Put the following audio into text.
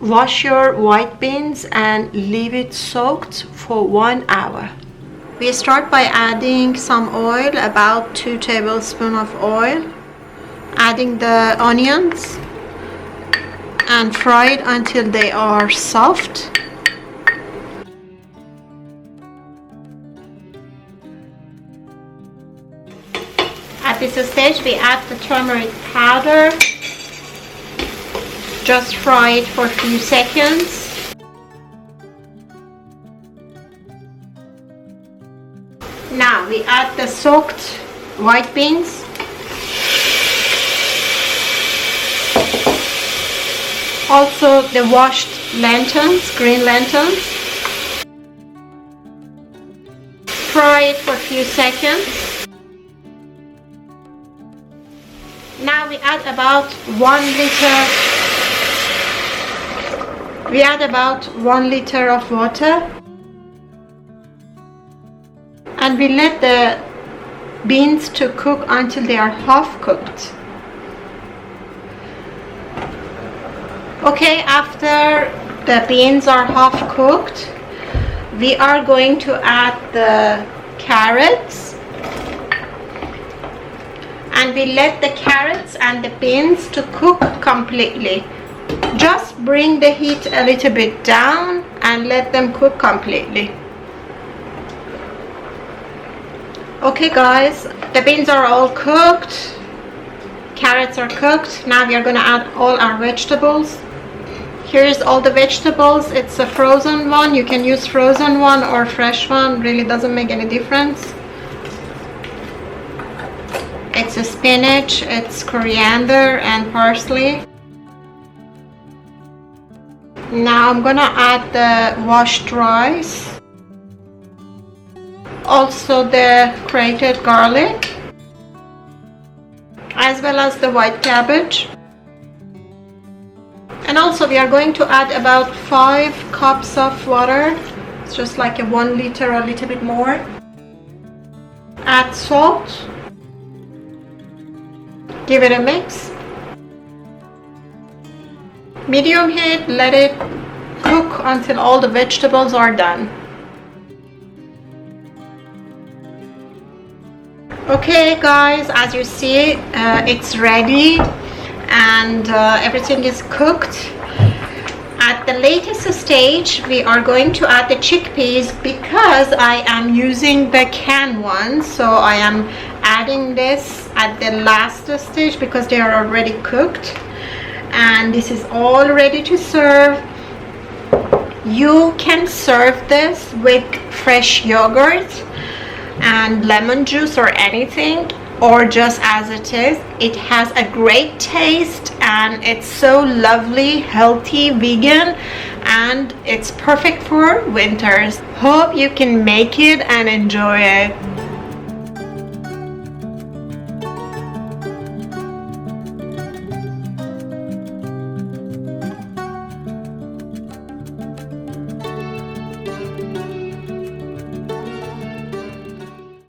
Wash your white beans and leave it soaked for 1 hour. We start by adding some oil, about 2 tablespoons of oil. Adding the onions and fry it until they are soft. At this stage we add the turmeric powder. Just fry it for a few seconds. Now we add the soaked white beans. Also the washed lentils, green lentils. Fry it for a few seconds. Now we add about 1 liter. We add about 1 liter of water. And we let the beans to cook until they are half cooked. Okay, after the beans are half cooked, we are going to add the carrots. And we let the carrots and the beans to cook completely. Just bring the heat a little bit down and let them cook completely. Okay guys, the beans are all cooked. Carrots are cooked. Now we are going to add all our vegetables. Here's all the vegetables. It's a frozen one. You can use frozen one or fresh one. Really doesn't make any difference. It's a spinach, it's coriander and parsley. Now I'm gonna add the washed rice. Also the grated garlic, as well as the white cabbage. And also we are going to add about 5 cups of water. It's just like a 1 liter or a little bit more. Add salt. Give it a mix. Medium heat, let it cook until all the vegetables are done. Okay guys, as you see, it's ready and everything is cooked. At the latest stage, we are going to add the chickpeas because I am using the canned one, so I am adding this at the last stage because they are already cooked. And this is all ready to serve. You can serve this with fresh yogurt and lemon juice or anything, or just as it is. It has a great taste and it's so lovely, healthy, vegan, and it's perfect for winters. Hope you can make it and enjoy it.